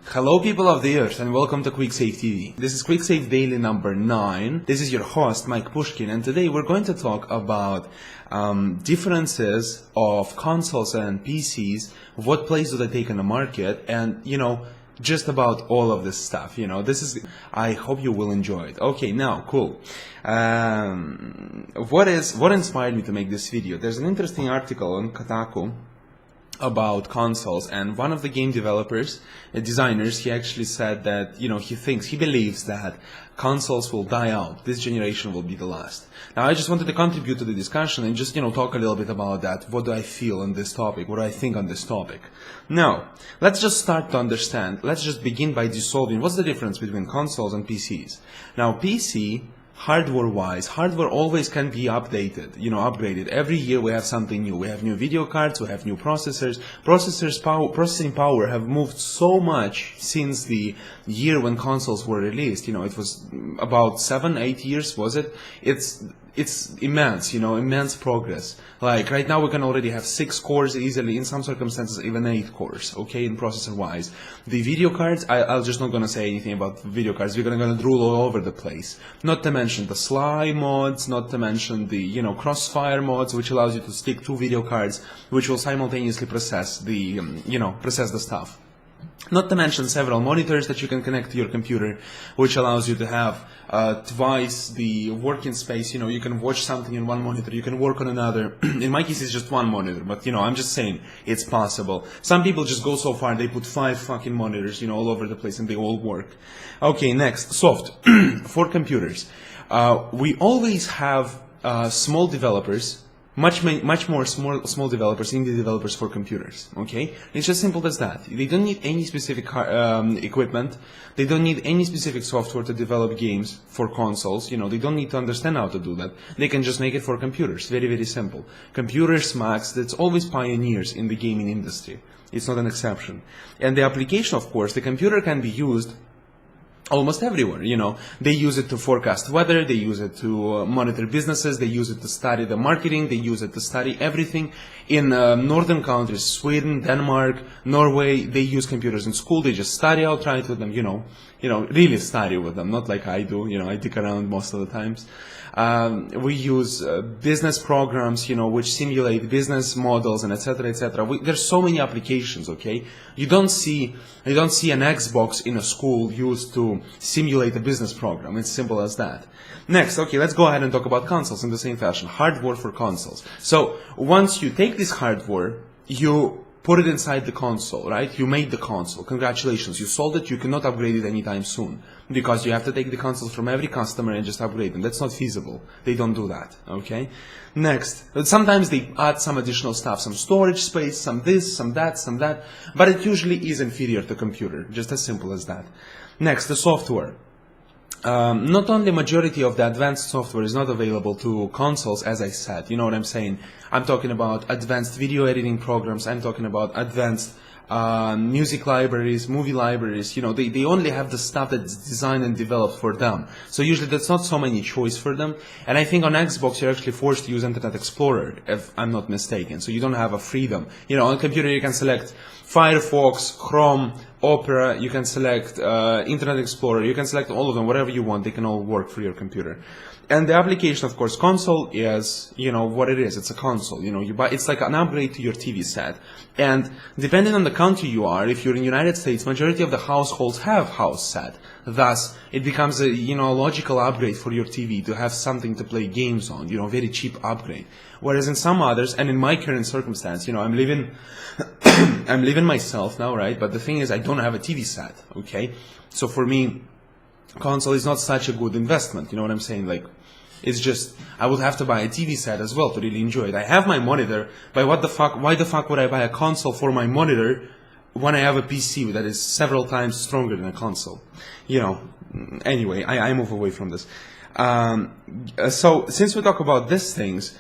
Hello people of the earth and welcome to QuickSaveTV. This is QuickSave Daily number 9. This is your host Mike Pushkin, and today we're going to talk about differences of consoles and PCs, what place do they take in the market, and just about all of this stuff. I hope you will enjoy it. Okay, now, cool. What inspired me to make this video? There's an interesting article on Kotaku about consoles, and one of the game developers, designers, he actually said that, he believes that consoles will die out. This generation will be the last. Now, I just wanted to contribute to the discussion and just, talk a little bit about that. What do I feel on this topic? What do I think on this topic? Now, let's just start to understand. Let's just begin by dissolving. What's the difference between consoles and PCs? Now, PC, hardware-wise, hardware always can be upgraded. Every year we have something new. We have new video cards, we have new processors. Processing power have moved so much since the year when consoles were released. It was about 7-8 years, was it? It's immense, immense progress. Like right now we can already have 6 cores easily, in some circumstances even 8 cores, okay, in processor wise. The video cards, I'll just not gonna say anything about video cards. We're gonna drool all over the place. Not to mention the Sly mods, not to mention the, crossfire mods, which allows you to stick 2 video cards, which will simultaneously process the, process the stuff. Not to mention several monitors that you can connect to your computer, which allows you to have twice the working space. You can watch something in one monitor, you can work on another. In my case, it's just one monitor, but I'm just saying it's possible. Some people just go so far, they put 5 fucking monitors, all over the place, and they all work. Okay, next, soft. For computers. We always have small developers, much more small developers, indie developers for computers, okay? It's just simple as that. They don't need any specific equipment. They don't need any specific software to develop games for consoles. They don't need to understand how to do that. They can just make it for computers. Very, very simple. Computers, Macs, that's always pioneers in the gaming industry. It's not an exception. And the application, of course, the computer can be used almost everywhere. They use it to forecast weather, they use it to monitor businesses, they use it to study the marketing, they use it to study everything. In northern countries, Sweden, Denmark, Norway, they use computers in school, they just study outright with them, really study with them, not like I do, I dick around most of the times. We use business programs, which simulate business models and etc. There's so many applications, okay? You don't see an Xbox in a school used to simulate a business program. It's simple as that. Next, okay, let's go ahead and talk about consoles in the same fashion. Hardware for consoles. So once you take this hardware, you put it inside the console, right? You made the console. Congratulations, you sold it. You cannot upgrade it anytime soon because you have to take the consoles from every customer and just upgrade them. That's not feasible. They don't do that, okay? Next, sometimes they add some additional stuff, some storage space, some this, some that, but it usually is inferior to computer, just as simple as that. Next, the software. Not only majority of the advanced software is not available to consoles, as I said, you know what I'm saying? I'm talking about advanced video editing programs, I'm talking about advanced music libraries, movie libraries. They only have the stuff that's designed and developed for them. So usually that's not so many choice for them. And I think on Xbox you're actually forced to use Internet Explorer, if I'm not mistaken. So you don't have a freedom. On a computer you can select Firefox, Chrome, Opera, you can select Internet Explorer, you can select all of them, whatever you want, they can all work for your computer. And the application, of course, console is, what it is. It's a console. You buy. It's like an upgrade to your TV set. And depending on the country you are, if you're in the United States, majority of the households have house set. Thus, it becomes a logical upgrade for your TV to have something to play games on. Very cheap upgrade. Whereas in some others, and in my current circumstance, I'm living, I'm living myself now, right? But the thing is, I don't have a TV set. Okay, so for me, console is not such a good investment. You know what I'm saying? Like, it's just, I would have to buy a TV set as well to really enjoy it. I have my monitor, but why the fuck would I buy a console for my monitor when I have a PC that is several times stronger than a console? Anyway, I move away from this. So, since we talk about these things,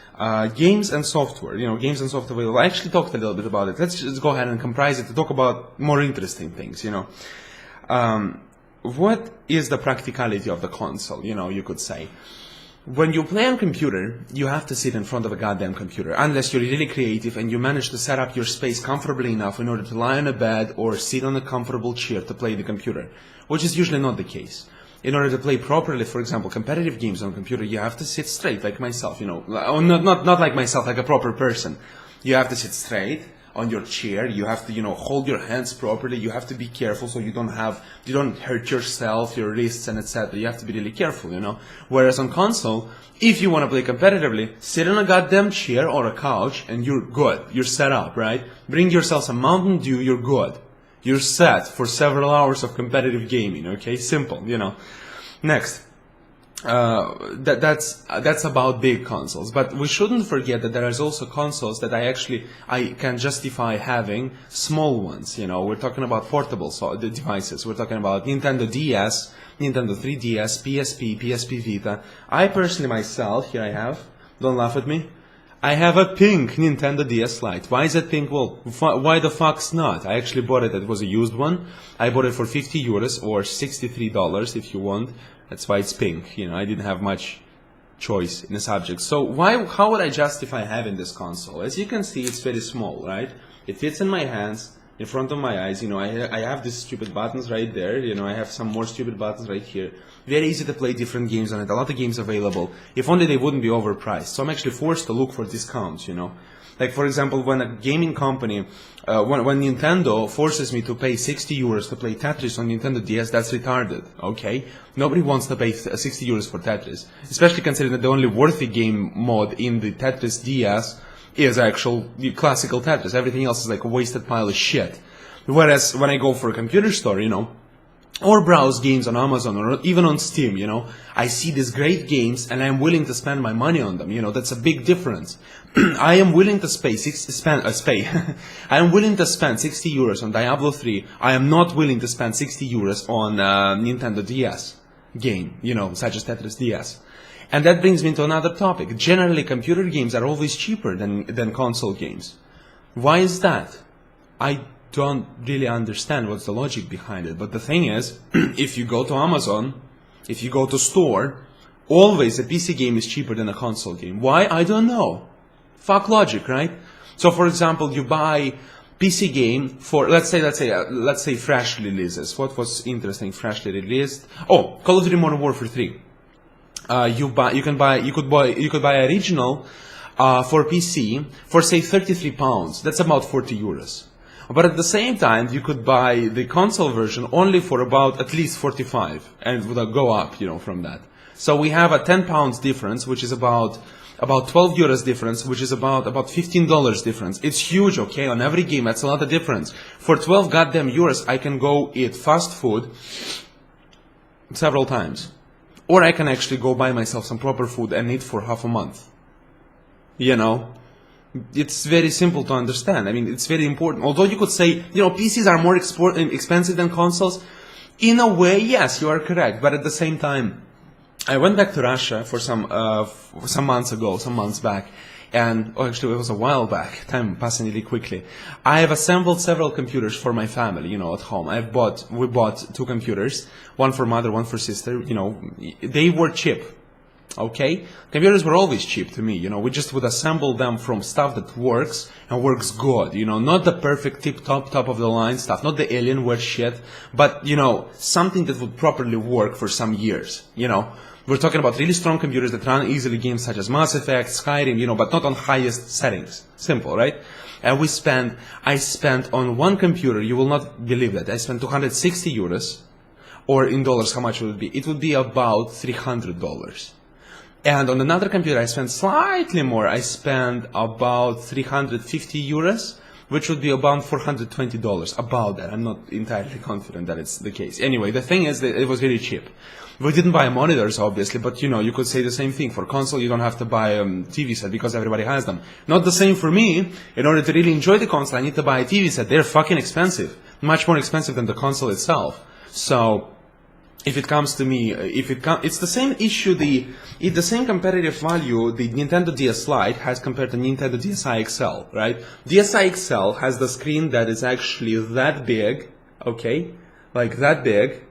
games and software, games and software, I actually talked a little bit about it. Let's just go ahead and comprise it to talk about more interesting things, What is the practicality of the console, you could say? when you play on computer, you have to sit in front of a goddamn computer, unless you're really creative and you manage to set up your space comfortably enough in order to lie on a bed or sit on a comfortable chair to play the computer, which is usually not the case. In order to play properly, for example, competitive games on computer, you have to sit straight, like myself, you know, not like myself, like a proper person. You have to sit straight on your chair, you have to, you know, hold your hands properly, you have to be careful so you don't hurt yourself, your wrists and etc. You have to be really careful, you know. Whereas on console, if you want to play competitively, sit on a goddamn chair or a couch and you're good, you're set up, right? Bring yourself some Mountain Dew, you're good. You're set for several hours of competitive gaming, okay? Simple, you know. Next. That's about big consoles, but we shouldn't forget that there is also consoles that I can justify having small ones. You know, we're talking about portable devices. We're talking about Nintendo DS, Nintendo 3DS, PSP, PSP Vita. I personally myself, here I have, don't laugh at me, I have a pink Nintendo DS Lite. Why is it pink? Well, why the fuck's not? I actually bought it. It was a used one. I bought it for 50 euros or $63 if you want. That's why it's pink. You know, I didn't have much choice in the subject. So how would I justify having this console? As you can see, it's very small, right? It fits in my hands, in front of my eyes. You know, I have these stupid buttons right there. You know, I have some more stupid buttons right here. Very easy to play different games on it. A lot of games available. If only they wouldn't be overpriced. So I'm actually forced to look for discounts, you know. Like, for example, when a gaming company, when Nintendo forces me to pay 60 euros to play Tetris on Nintendo DS, that's retarded, okay? Nobody wants to pay 60 euros for Tetris. Especially considering that the only worthy game mode in the Tetris DS is actual classical Tetris. Everything else is like a wasted pile of shit. Whereas when I go for a computer store, you know, or browse games on Amazon or even on Steam, you know, I see these great games and I'm willing to spend my money on them, you know, that's a big difference. I am willing to I am willing to spend 60 euros on Diablo 3. I am not willing to spend 60 euros on Nintendo DS game, you know, such as Tetris DS. And that brings me to another topic. Generally, computer games are always cheaper than console games. Why is that? I don't really understand what's the logic behind it. But the thing is, if you go to Amazon, if you go to store, always a PC game is cheaper than a console game. Why? I don't know. Fuck logic, right? So, for example, you buy PC game for let's say fresh releases. What was interesting, freshly released? Oh, Call of Duty Modern Warfare 3. You could buy original for PC for say £33. That's about 40 euros. But at the same time, you could buy the console version only for about at least 45, and it would go up, you know, from that. So we have a £10 difference, which is about 12 euros difference, which is about $15 difference. It's huge, okay? On every game, that's a lot of difference. For 12 goddamn euros, I can go eat fast food several times. Or I can actually go buy myself some proper food and eat for half a month. You know? It's very simple to understand. I mean, it's very important. Although you could say, you know, PCs are more expensive than consoles. In a way, yes, you are correct. But at the same time, I went back to Russia for some months back. And, actually, it was a while back. Time passing really quickly. I have assembled several computers for my family, you know, at home. We bought 2 computers. One for mother, one for sister. You know, they were cheap. Okay? Computers were always cheap to me, you know, we just would assemble them from stuff that works, and works good, you know, not the perfect top of the line stuff, not the Alienware shit, but, you know, something that would properly work for some years, you know. We're talking about really strong computers that run easily games such as Mass Effect, Skyrim, you know, but not on highest settings. Simple, right? And I spent on one computer, you will not believe that, I spent 260 euros, or in dollars, how much would it be? It would be about $300. And on another computer, I spent slightly more. I spent about 350 euros, which would be about $420. About that. I'm not entirely confident that it's the case. Anyway, the thing is that it was really cheap. We didn't buy monitors, obviously, but, you know, you could say the same thing. For console, you don't have to buy a TV set because everybody has them. Not the same for me. In order to really enjoy the console, I need to buy a TV set. They're fucking expensive. Much more expensive than the console itself. So, if it comes to me, it's the same issue, the same competitive value the Nintendo DS Lite has compared to Nintendo DSi XL, right? DSi XL has the screen that is actually that big, okay? Like that big.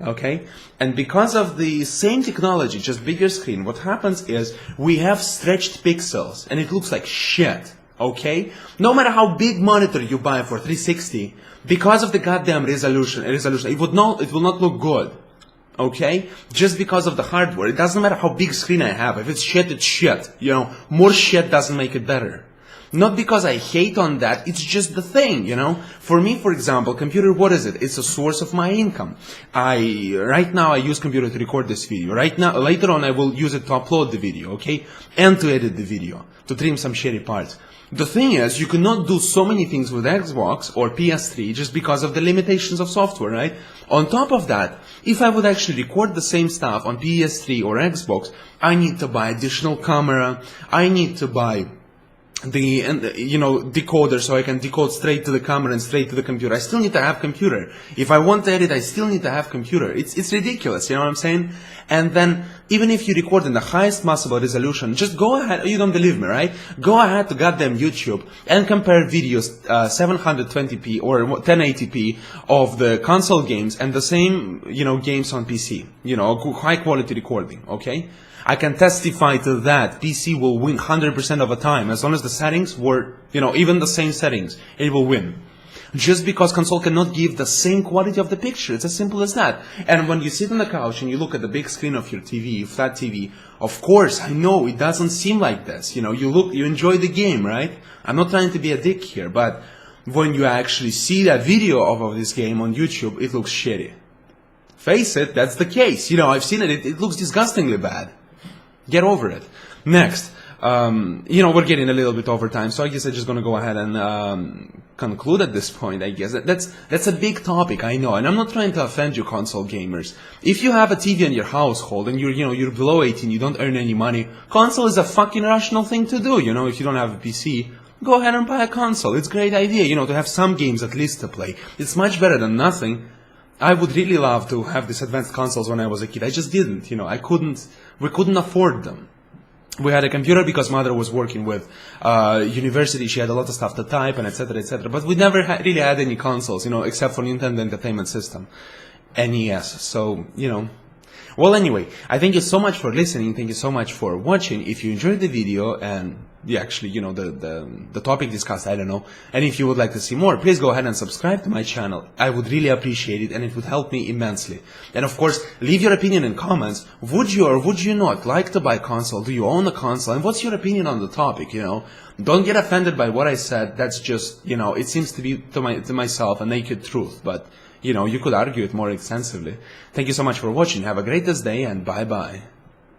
Okay? And because of the same technology, just bigger screen, what happens is we have stretched pixels and it looks like shit. Okay? No matter how big monitor you buy for 360, because of the goddamn resolution, it will not look good. Okay? Just because of the hardware. It doesn't matter how big screen I have. If it's shit, it's shit. You know, more shit doesn't make it better. Not because I hate on that, it's just the thing, you know. For me, for example, computer, what is it? It's a source of my income. Right now I use computer to record this video. Later on I will use it to upload the video, okay? And to edit the video, to trim some shitty parts. The thing is, you cannot do so many things with Xbox or PS3 just because of the limitations of software, right? On top of that, if I would actually record the same stuff on PS3 or Xbox, I need to buy additional camera, I need to buy the decoder so I can decode straight to the camera and straight to the computer. I still need to have computer. If I want to edit, I still need to have computer. It's ridiculous, you know what I'm saying? And then, even if you record in the highest possible resolution, just go ahead, you don't believe me, right? Go ahead to goddamn YouTube and compare videos 720p or 1080p of the console games and the same, games on PC. High quality recording, okay? I can testify to that. PC will win 100% of the time. As long as the settings were, even the same settings, it will win. Just because console cannot give the same quality of the picture. It's as simple as that. And when you sit on the couch and you look at the big screen of your TV, flat TV, of course, I know it doesn't seem like this. You enjoy the game, right? I'm not trying to be a dick here, but when you actually see that video of this game on YouTube, it looks shitty. Face it, that's the case. I've seen it. It looks disgustingly bad. Get over it. Next, we're getting a little bit over time, so I guess I'm just going to go ahead and conclude at this point, I guess. That's a big topic, I know, and I'm not trying to offend you console gamers. If you have a TV in your household and you're below 18, you don't earn any money, console is a fucking rational thing to do, if you don't have a PC. Go ahead and buy a console. It's a great idea, to have some games at least to play. It's much better than nothing. I would really love to have these advanced consoles when I was a kid. I just didn't, we couldn't afford them. We had a computer because mother was working with university. She had a lot of stuff to type and etc. etc. But we never really had any consoles, except for Nintendo Entertainment System, NES. So, Well, anyway, I thank you so much for listening. Thank you so much for watching. If you enjoyed the video and the topic discussed, I don't know, and if you would like to see more, please go ahead and subscribe to my channel. I would really appreciate it, and it would help me immensely. And of course, leave your opinion in comments. Would you or would you not like to buy a console? Do you own a console? And what's your opinion on the topic? Don't get offended by what I said. That's just, it seems to be to myself a naked truth, but you could argue it more extensively. Thank you so much for watching. Have a great day, and bye-bye.